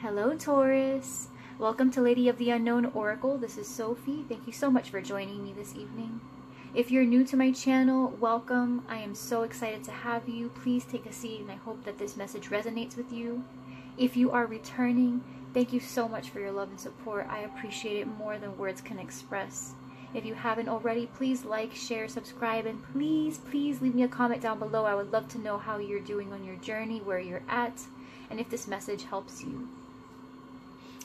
Hello Taurus, welcome to Lady of the Unknown Oracle. This is Sophie. Thank you so much for joining me this evening. If you're new to my channel, welcome. I am so excited to have you. Please take a seat and I hope that this message resonates with you. If you are returning, thank you so much for your love and support. I appreciate it more than words can express. If you haven't already, please like, share, subscribe, and please leave me a comment down below. I would love to know how you're doing on your journey, where you're at, and if this message helps you.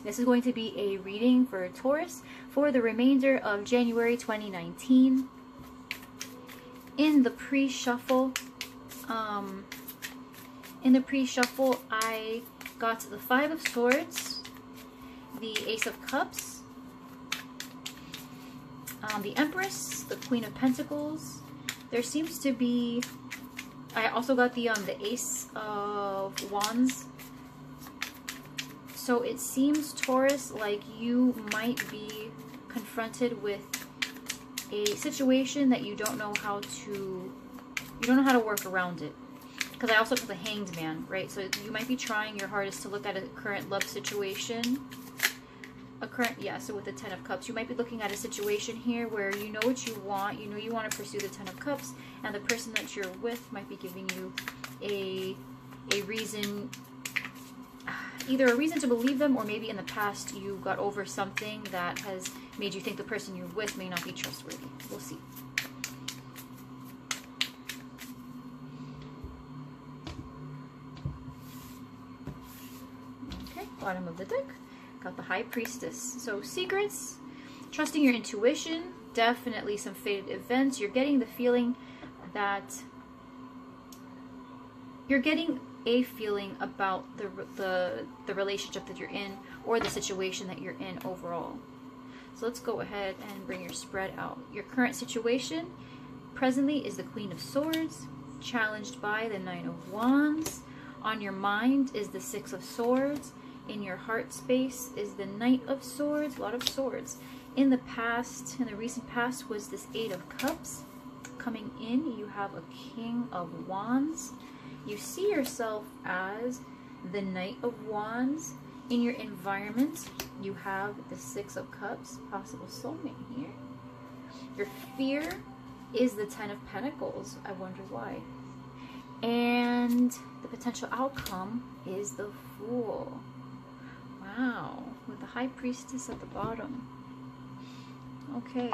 This is going to be a reading for Taurus for the remainder of January 2019. In the pre-shuffle, I got the Five of Swords, the Ace of Cups, the Empress, the Queen of Pentacles. There seems to be, I also got the Ace of Wands. So it seems, Taurus, like you might be confronted with a situation that you don't know how to work around it. Because I also got the Hanged Man, right? So you might be trying your hardest to look at a current love situation. So with the Ten of Cups, you might be looking at a situation here where you know what you want. You know you want to pursue the Ten of Cups, and the person that you're with might be giving you a reason, either a reason to believe them, or maybe in the past you got over something that has made you think the person you're with may not be trustworthy. We'll see. Okay, bottom of the deck. Got the High Priestess. So secrets, trusting your intuition, definitely some fated events. You're getting the feeling that you're getting a feeling about the relationship that you're in, or the situation that you're in overall. So let's go ahead and bring your spread out. Your current situation presently is the Queen of Swords, challenged by the Nine of Wands. On your mind is the Six of Swords. In your heart space is the Knight of Swords, a lot of swords. In the recent past was this Eight of Cups. Coming in, you have a King of Wands. You see yourself as the Knight of Wands. In your environment, you have the Six of Cups, possible soulmate here. Your fear is the Ten of Pentacles. I wonder why. And the potential outcome is the Fool. Wow, with the High Priestess at the bottom. Okay.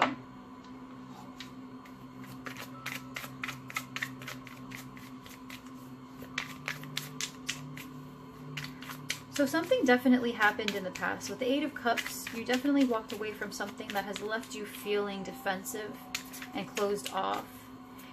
So something definitely happened in the past. With the Eight of Cups, you definitely walked away from something that has left you feeling defensive and closed off.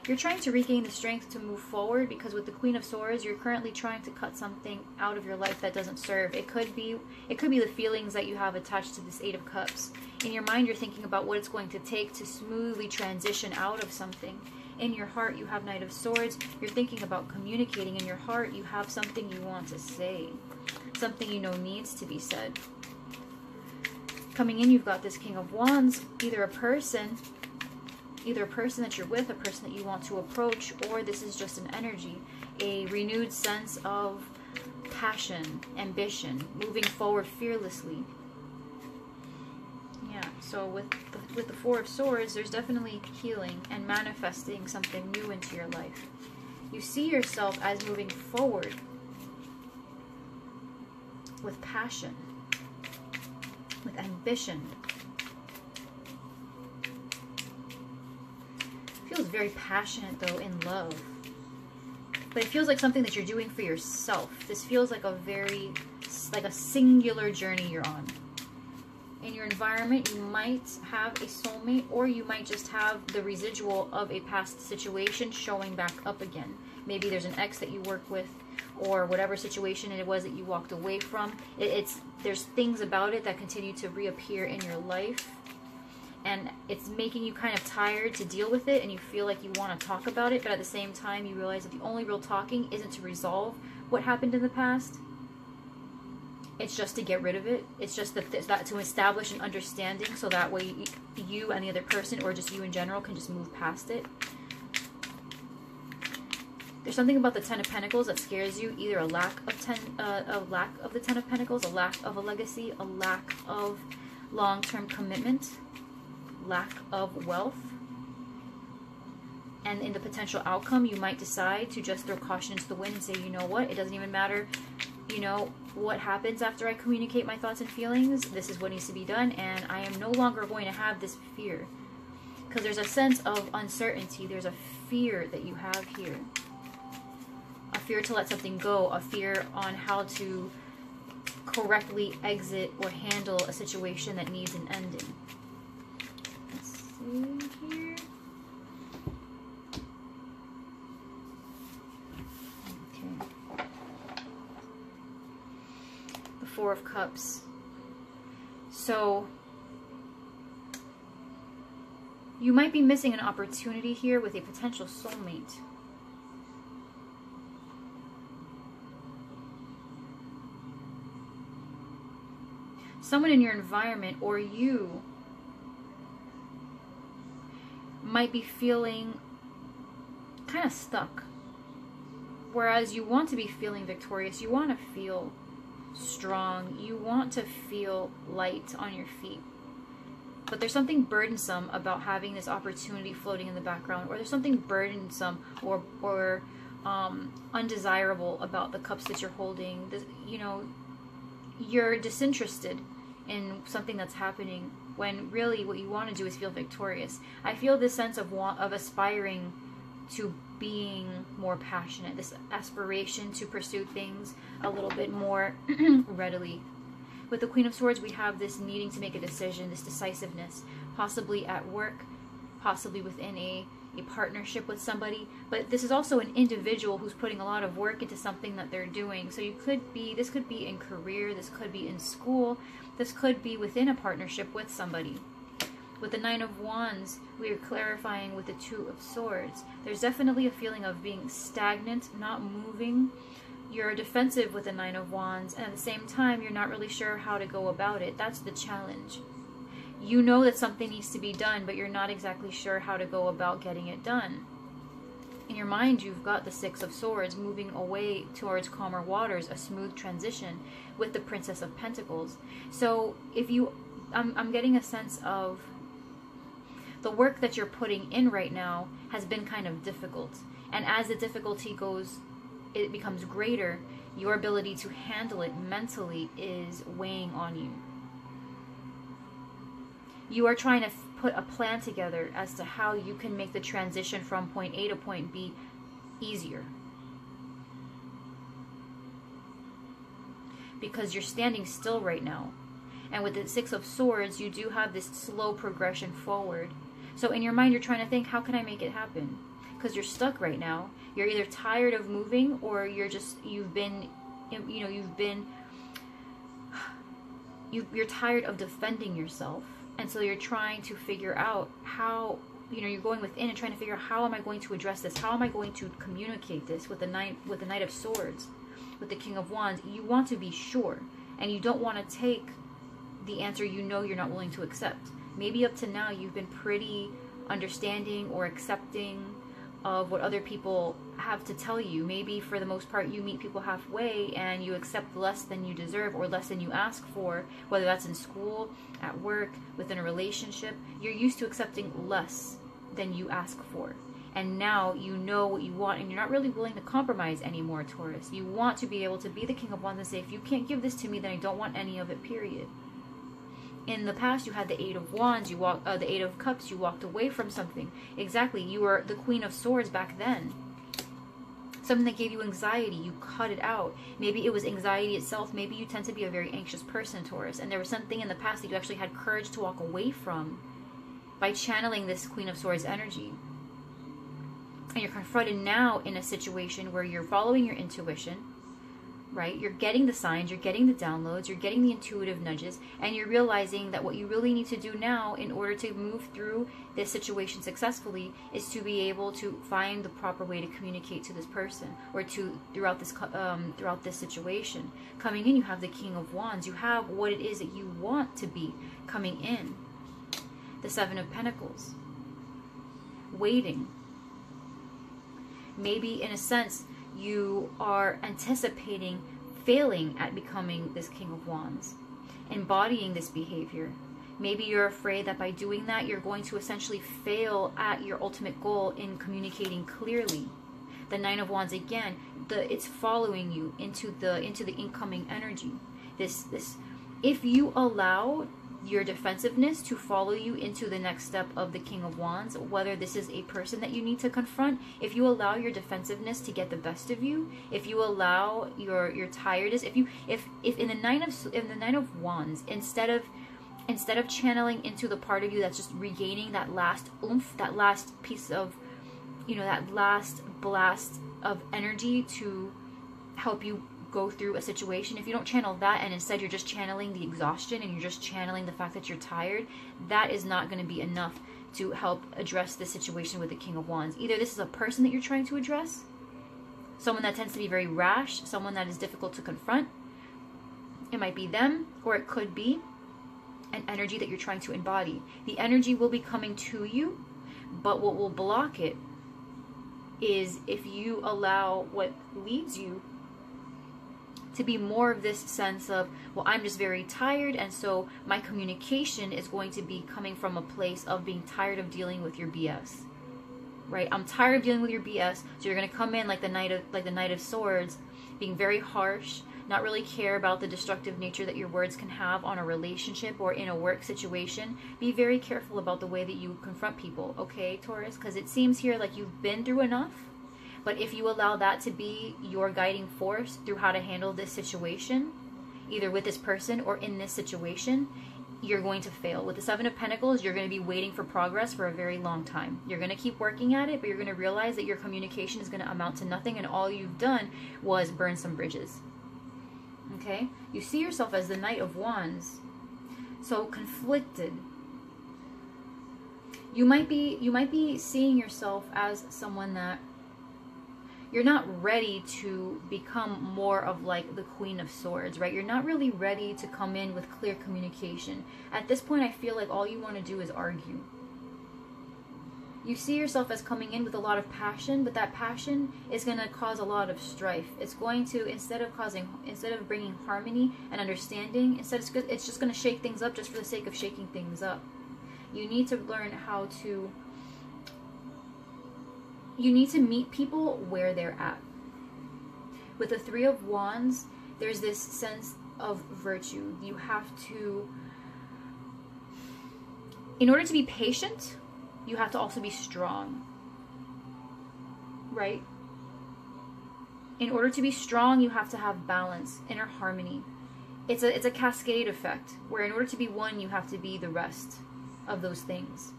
You're trying to regain the strength to move forward, because with the Queen of Swords, you're currently trying to cut something out of your life that doesn't serve. It could be the feelings that you have attached to this Eight of Cups. In your mind, you're thinking about what it's going to take to smoothly transition out of something. In your heart, you have Knight of Swords. You're thinking about communicating. In your heart, you have something you want to say. Something you know needs to be said. Coming in, you've got this King of Wands. Either a person that you're with, a person that you want to approach, or this is just an energy, a renewed sense of passion, ambition, moving forward fearlessly. Yeah, so with the Four of Swords, there's definitely healing and manifesting something new into your life. You see yourself as moving forward with passion, with ambition. Feels very passionate though in love, but it feels like something that you're doing for yourself. This feels like a singular journey you're on. In your environment, you might have a soulmate, or you might just have the residual of a past situation showing back up again. Maybe there's an ex that you work with, or whatever situation it was that you walked away from. There's things about it that continue to reappear in your life, and it's making you kind of tired to deal with it, and you feel like you want to talk about it, but at the same time you realize that the only real talking isn't to resolve what happened in the past. It's just to get rid of it. It's just that to establish an understanding, so that way you and the other person, or just you in general, can just move past it. There's something about the Ten of Pentacles that scares you. Either a lack of the Ten of Pentacles, a lack of a legacy, a lack of long-term commitment, lack of wealth. And in the potential outcome, you might decide to just throw caution into the wind and say, you know what, it doesn't even matter, you know, what happens after I communicate my thoughts and feelings. This is what needs to be done, and I am no longer going to have this fear. Because there's a sense of uncertainty. There's a fear that you have here. A fear to let something go. A fear on how to correctly exit or handle a situation that needs an ending. Let's see here. Okay. The Four of Cups. So you might be missing an opportunity here with a potential soulmate. Someone in your environment or you might be feeling kind of stuck. Whereas you want to be feeling victorious. You want to feel strong. You want to feel light on your feet. But there's something burdensome about having this opportunity floating in the background, or there's something burdensome or undesirable about the cups that you're holding. This, you know, you're disinterested in something that's happening when really what you want to do is feel victorious. I feel this sense of aspiring to being more passionate, this aspiration to pursue things a little bit more readily. With the Queen of Swords, we have this needing to make a decision, this decisiveness, possibly at work, possibly within a partnership with somebody. But this is also an individual who's putting a lot of work into something that they're doing. So this could be in career, this could be in school, this could be within a partnership with somebody. With the Nine of Wands, we are clarifying with the Two of Swords. There's definitely a feeling of being stagnant, not moving. You're defensive with the Nine of Wands, and at the same time, you're not really sure how to go about it. That's the challenge. You know that something needs to be done, but you're not exactly sure how to go about getting it done. In your mind, you've got the Six of Swords moving away towards calmer waters, a smooth transition with the Princess of Pentacles. So if you, I'm getting a sense of the work that you're putting in right now has been kind of difficult. And as the difficulty goes, it becomes greater, your ability to handle it mentally is weighing on you. You are trying to put a plan together as to how you can make the transition from point A to point B easier. Because you're standing still right now. And with the Six of Swords, you do have this slow progression forward. So in your mind, you're trying to think, how can I make it happen? Because you're stuck right now. You're either tired of moving, or you're tired of defending yourself. And so you're trying to figure out how, you're going within and trying to figure out, how am I going to address this? How am I going to communicate this with the Knight of Swords, with the King of Wands? You want to be sure, and you don't want to take the answer you're not willing to accept. Maybe up to now you've been pretty understanding or accepting of what other people have to tell you. Maybe for the most part you meet people halfway and you accept less than you deserve or less than you ask for, whether that's in school, at work, within a relationship. You're used to accepting less than you ask for. And now you know what you want, and you're not really willing to compromise anymore, Taurus. You want to be able to be the King of Wands and say, if you can't give this to me, then I don't want any of it, period. In the past, you had the Eight of Wands, the Eight of Cups, you walked away from something. Exactly, you were the Queen of Swords back then. Something that gave you anxiety, you cut it out. Maybe it was anxiety itself. Maybe you tend to be a very anxious person, Taurus, and there was something in the past that you actually had courage to walk away from by channeling this Queen of Swords energy. And you're confronted now in a situation where you're following your intuition, right? You're getting the signs, you're getting the downloads, you're getting the intuitive nudges, and you're realizing that what you really need to do now in order to move through this situation successfully is to be able to find the proper way to communicate to this person, or to throughout this situation. Coming in, you have the King of Wands. You have what it is that you want to be coming in. The Seven of Pentacles. Waiting. Maybe in a sense, you are anticipating failing at becoming this King of Wands, embodying this behavior. Maybe you're afraid that by doing that, you're going to essentially fail at your ultimate goal in communicating clearly. The Nine of Wands, again, it's following you into the incoming energy. If you allow your defensiveness to follow you into the next step of the King of Wands, whether this is a person that you need to confront, if you allow your defensiveness to get the best of you, if you allow your tiredness, if in the Nine of Wands, instead of channeling into the part of you that's just regaining that last oomph, that last piece of, that last blast of energy to help you go through a situation, if you don't channel that and instead you're just channeling the exhaustion and you're just channeling the fact that you're tired, that is not going to be enough to help address the situation with the King of Wands. Either this is a person that you're trying to address, someone that tends to be very rash, someone that is difficult to confront. It might be them, or it could be an energy that you're trying to embody. The energy will be coming to you, but what will block it is if you allow what leads you to be more of this sense of, well, I'm just very tired, and so my communication is going to be coming from a place of being tired of dealing with your BS, right? I'm tired of dealing with your BS, so you're going to come in like the Knight of Swords, being very harsh, not really care about the destructive nature that your words can have on a relationship or in a work situation. Be very careful about the way that you confront people, okay, Taurus? Because it seems here like you've been through enough. But if you allow that to be your guiding force through how to handle this situation, either with this person or in this situation, you're going to fail. With the Seven of Pentacles, you're going to be waiting for progress for a very long time. You're going to keep working at it, but you're going to realize that your communication is going to amount to nothing, and all you've done was burn some bridges. Okay? You see yourself as the Knight of Wands, so conflicted. You might be seeing yourself as someone that you're not ready to become more of like the Queen of Swords, right? You're not really ready to come in with clear communication. At this point, I feel like all you want to do is argue. You see yourself as coming in with a lot of passion, but that passion is going to cause a lot of strife. It's going to, instead of bringing harmony and understanding, it's just going to shake things up just for the sake of shaking things up. You need to learn how to meet people where they're at. With the Three of Wands, there's this sense of virtue. You have to, in order to be patient, you have to also be strong, right? In order to be strong, you have to have balance, inner harmony. It's a cascade effect, where in order to be one, you have to be the rest of those things.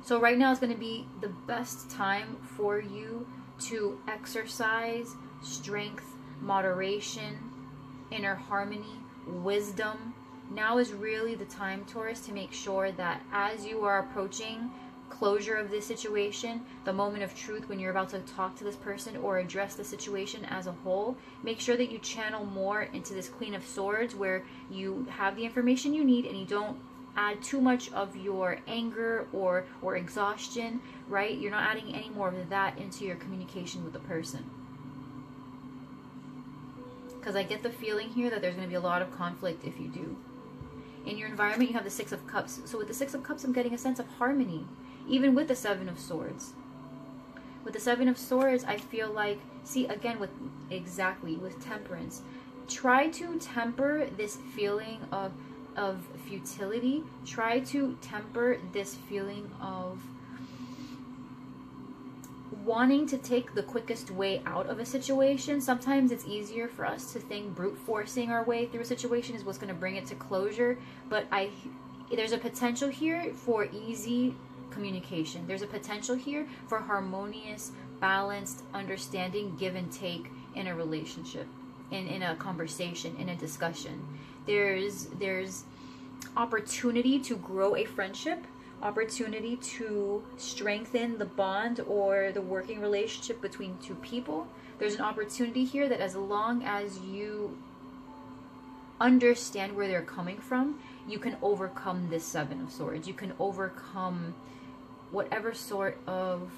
So right now is going to be the best time for you to exercise strength, moderation, inner harmony, wisdom. Now is really the time, Taurus, to make sure that as you are approaching closure of this situation, the moment of truth when you're about to talk to this person or address the situation as a whole, make sure that you channel more into this Queen of Swords, where you have the information you need and you don't add too much of your anger or exhaustion, right? You're not adding any more of that into your communication with the person. Because I get the feeling here that there's going to be a lot of conflict if you do. In your environment, you have the Six of Cups. So with the Six of Cups, I'm getting a sense of harmony, even with the Seven of Swords. With the Seven of Swords, I feel like, see, again, with temperance. Try to temper this feeling of futility. Try to temper this feeling of wanting to take the quickest way out of a situation. Sometimes it's easier for us to think brute forcing our way through a situation is what's going to bring it to closure, but there's a potential here for easy communication. There's a potential here for harmonious, balanced understanding, give and take in a relationship, in a conversation, in a discussion. There's opportunity to grow a friendship, opportunity to strengthen the bond or the working relationship between two people. There's an opportunity here that as long as you understand where they're coming from, you can overcome this Seven of Swords. You can overcome whatever sort of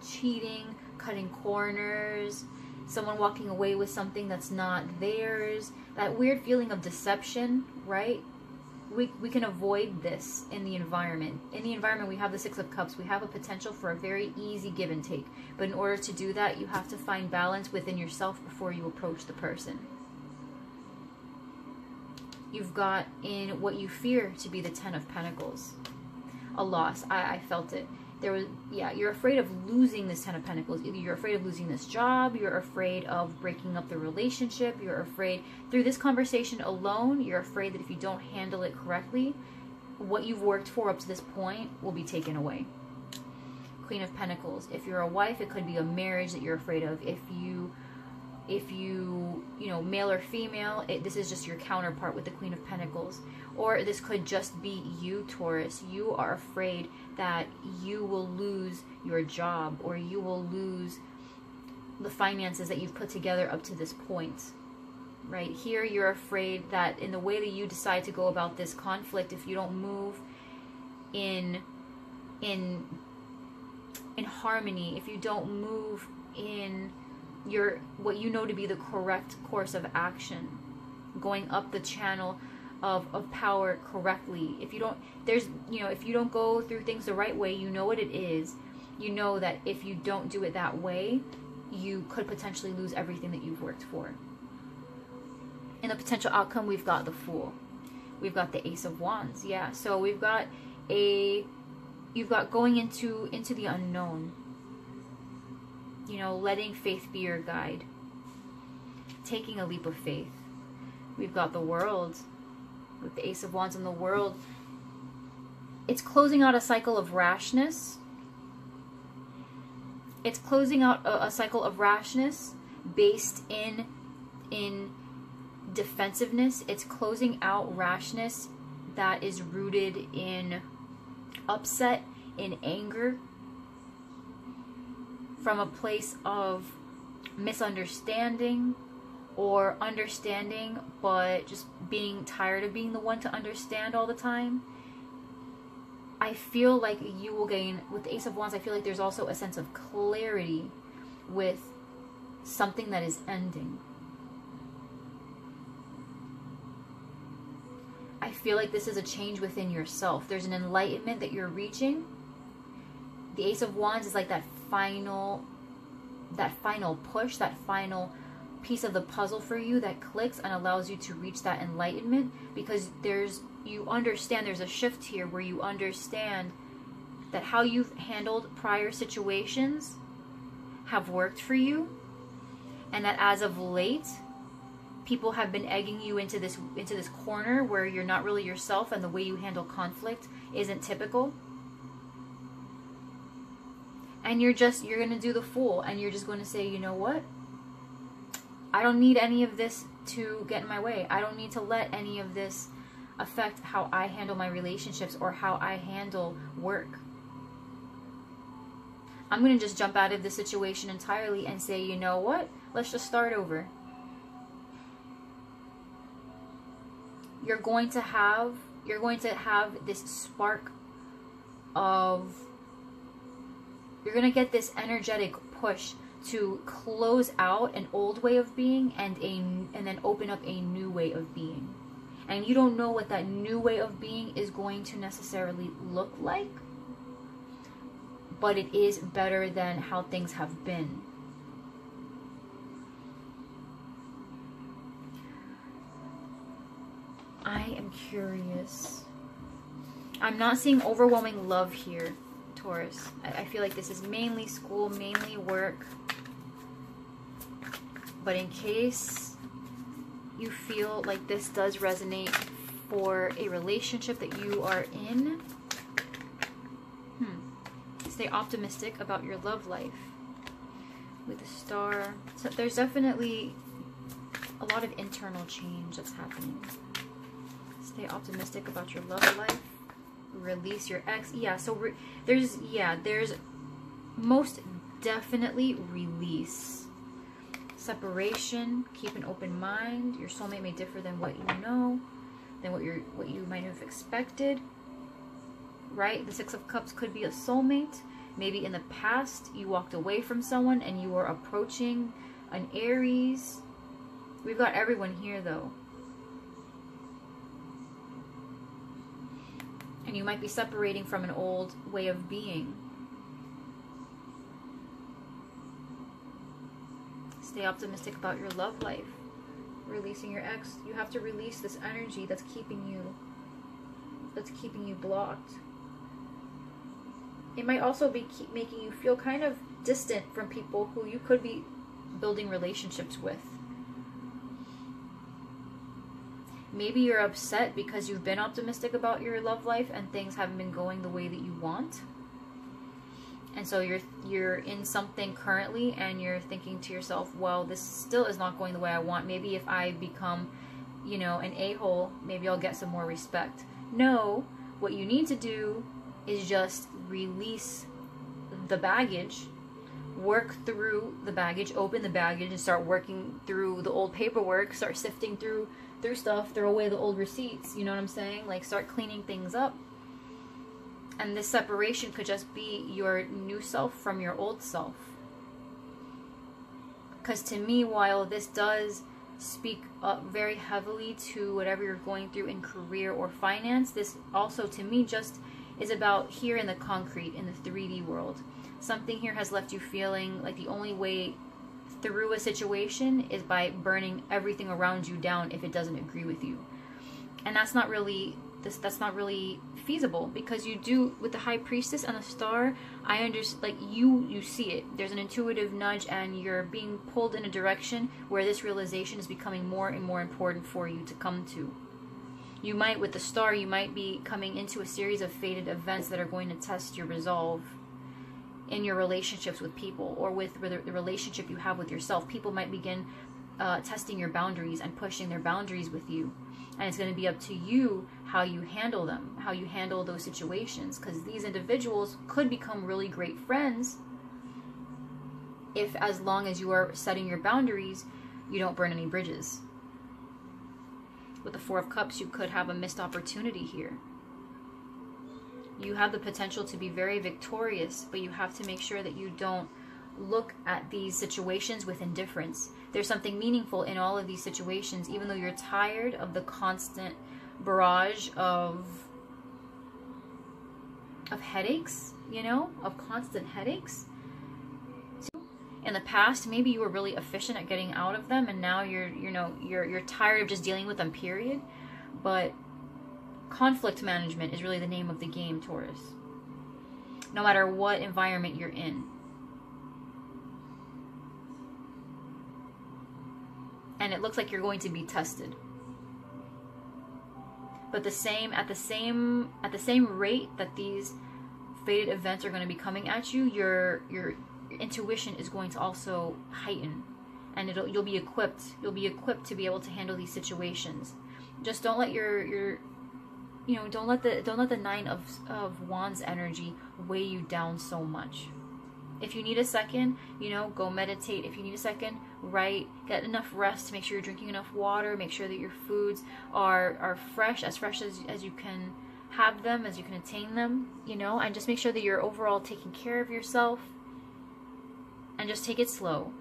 cheating, cutting corners, someone walking away with something that's not theirs, that weird feeling of deception, right? We can avoid this in the environment. In the environment, we have the Six of Cups. We have a potential for a very easy give and take. But in order to do that, you have to find balance within yourself before you approach the person. You've got in what you fear to be the Ten of Pentacles. A loss. I felt it. There was, yeah, you're afraid of losing this Ten of Pentacles. Either you're afraid of losing this job, you're afraid of breaking up the relationship, you're afraid, through this conversation alone, you're afraid that if you don't handle it correctly, what you've worked for up to this point will be taken away. Queen of Pentacles. If you're a wife, it could be a marriage that you're afraid of. If you know, male or female, this is just your counterpart with the Queen of Pentacles. Or this could just be you, Taurus. You are afraid that you will lose your job, or you will lose the finances that you've put together up to this point. Right here, you're afraid that in the way that you decide to go about this conflict, if you don't move in harmony, if you don't move in what you know to be the correct course of action, going up the channel of power correctly, if you don't, if you don't go through things the right way, you know what it is, you know that if you don't do it that way, you could potentially lose everything that you've worked for. In the potential outcome, we've got the Fool, we've got the Ace of Wands. Yeah, so you've got going into the unknown, you know, letting faith be your guide, taking a leap of faith. We've got the World with the Ace of Wands in the World. It's closing out a cycle of rashness. It's closing out a cycle of rashness based in defensiveness. It's closing out rashness that is rooted in upset, in anger, from a place of misunderstanding or understanding, but just being tired of being the one to understand all the time. I feel like you will gain, with the Ace of Wands, I feel like there's also a sense of clarity with something that is ending. I feel like this is a change within yourself. There's an enlightenment that you're reaching. The Ace of Wands is like that final push, that final piece of the puzzle for you that clicks and allows you to reach that enlightenment, because you understand there's a shift here where you understand that how you've handled prior situations have worked for you, and that as of late people have been egging you into this corner where you're not really yourself, and the way you handle conflict isn't typical. And you're going to do the Fool, and you're just going to say, you know what? I don't need any of this to get in my way. I don't need to let any of this affect how I handle my relationships or how I handle work. I'm going to just jump out of the situation entirely and say, you know what? Let's just start over. You're going to have this spark of, you're going to get this energetic push to close out an old way of being and then open up a new way of being. And you don't know what that new way of being is going to necessarily look like, but it is better than how things have been. I am curious. I'm not seeing overwhelming love here, Taurus. I feel like this is mainly school, mainly work. But in case you feel like this does resonate for a relationship that you are in, stay optimistic about your love life. With the Star, so there's definitely a lot of internal change that's happening. Stay optimistic about your love life. Release your ex. Yeah, so there's most definitely release. Separation. Keep an open mind. Your soulmate may differ than what you know, than what you might have expected. Right? The Six of Cups could be a soulmate. Maybe in the past you walked away from someone and you were approaching an Aries. We've got everyone here though. And you might be separating from an old way of being. Stay optimistic about your love life. Releasing your ex. You have to release this energy that's keeping you blocked. It might also be making you feel kind of distant from people who you could be building relationships with. Maybe you're upset because you've been optimistic about your love life and things haven't been going the way that you want. And so you're in something currently and you're thinking to yourself, well, this still is not going the way I want. Maybe if I become, you know, an a-hole, maybe I'll get some more respect. No, what you need to do is just release the baggage, work through the baggage, open the baggage and start working through the old paperwork, start sifting through stuff, throw away the old receipts, you know what I'm saying? Like, start cleaning things up. And this separation could just be your new self from your old self. Because to me, while this does speak up very heavily to whatever you're going through in career or finance, this also to me just is about here in the concrete, in the 3D world. Something here has left you feeling like the only way through a situation is by burning everything around you down if it doesn't agree with you. And that's not really feasible, because you do, with the High Priestess and the Star, I understand, like, you see it. There's an intuitive nudge and you're being pulled in a direction where this realization is becoming more and more important for you to come to. You might, with the Star, you might be coming into a series of fated events that are going to test your resolve in your relationships with people, or with the relationship you have with yourself. People might begin testing your boundaries and pushing their boundaries with you. And it's going to be up to you how you handle them, how you handle those situations. Because these individuals could become really great friends if, as long as you are setting your boundaries, you don't burn any bridges. With the Four of Cups, you could have a missed opportunity here. You have the potential to be very victorious, but you have to make sure that you don't look at these situations with indifference. There's something meaningful in all of these situations, even though you're tired of the constant barrage of headaches, you know, of constant headaches. In the past, maybe you were really efficient at getting out of them, and now you're tired of just dealing with them, period. But conflict management is really the name of the game, Taurus. No matter what environment you're in. And it looks like you're going to be tested. But at the same rate that these fated events are going to be coming at you, your intuition is going to also heighten, and you'll be equipped. You'll be equipped to be able to handle these situations. Just don't let don't let the Nine of Wands energy weigh you down so much. If you need a second, go meditate. If you need a second, write. Get enough rest. Make sure you're drinking enough water. Make sure that your foods are fresh as you can have them, as you can attain them, and just make sure that you're overall taking care of yourself, and just take it slow.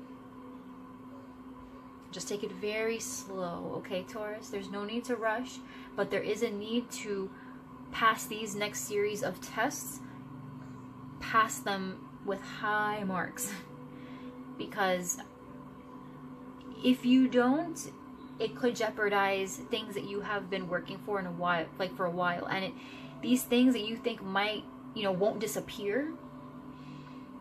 Just take it very slow, okay, Taurus? There's no need to rush, but there is a need to pass these next series of tests, pass them with high marks. Because if you don't, it could jeopardize things that you have been working for in a while, for a while. And these things that you think might, won't disappear,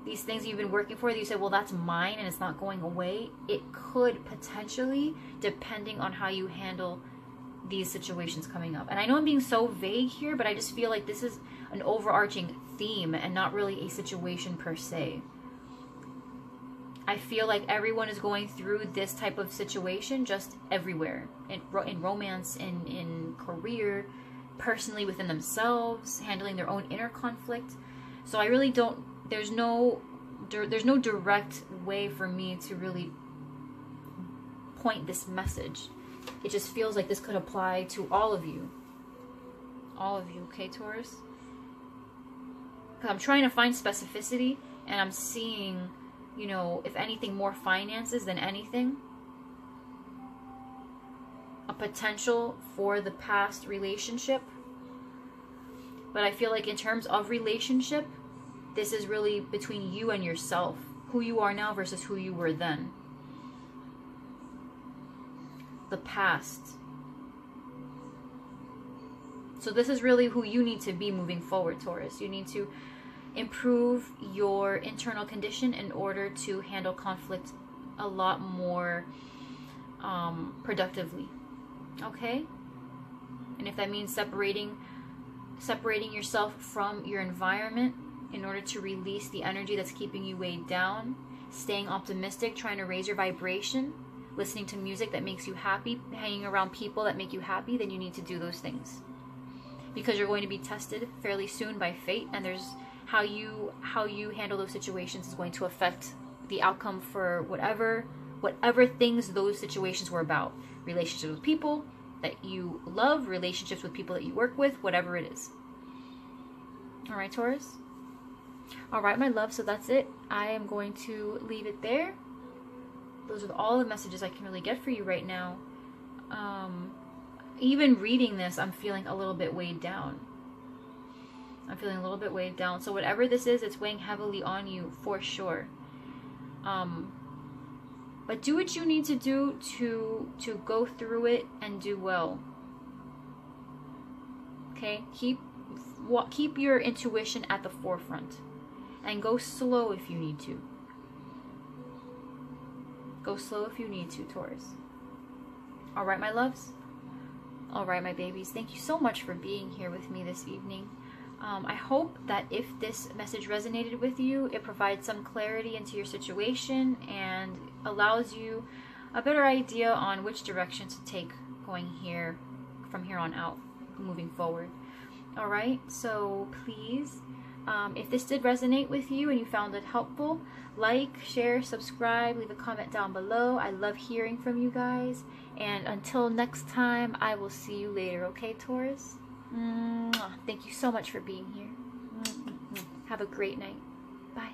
these things you've been working for that you say, well, that's mine and it's not going away, it could potentially, depending on how you handle these situations coming up. And I know I'm being so vague here, but I just feel like this is an overarching theme and not really a situation per se. I feel like everyone is going through this type of situation just everywhere. In romance, in career, personally within themselves, handling their own inner conflict. So I really don't, there's no direct way for me to really point this message. It just feels like this could apply to all of you. All of you, okay, Taurus? I'm trying to find specificity, and I'm seeing, you know, if anything, more finances than anything. A potential for the past relationship. But I feel like in terms of relationship, this is really between you and yourself. Who you are now versus who you were then. The past. So this is really who you need to be moving forward, Taurus. You need to improve your internal condition in order to handle conflict a lot more productively. Okay? And if that means separating yourself from your environment in order to release the energy that's keeping you weighed down, staying optimistic, trying to raise your vibration, listening to music that makes you happy, hanging around people that make you happy, then you need to do those things. Because you're going to be tested fairly soon by fate, and there's how you handle those situations is going to affect the outcome for whatever things those situations were about. Relationships with people that you love, relationships with people that you work with, whatever it is. All right, Taurus? All right, my love, so that's it. I am going to leave it there. Those are all the messages I can really get for you right now. Even reading this, I'm feeling a little bit weighed down. I'm feeling a little bit weighed down. So whatever this is, it's weighing heavily on you for sure. But do what you need to do to go through it and do well. Okay? Keep your intuition at the forefront. And go slow if you need to. Go slow if you need to, Taurus. All right, my loves? All right, my babies. Thank you so much for being here with me this evening. I hope that if this message resonated with you, it provides some clarity into your situation and allows you a better idea on which direction to take going here from here on out, moving forward. All right, so please, if this did resonate with you and you found it helpful, like, share, subscribe, leave a comment down below. I love hearing from you guys. And until next time, I will see you later, okay, Taurus? Thank you so much for being here. Have a great night. Bye.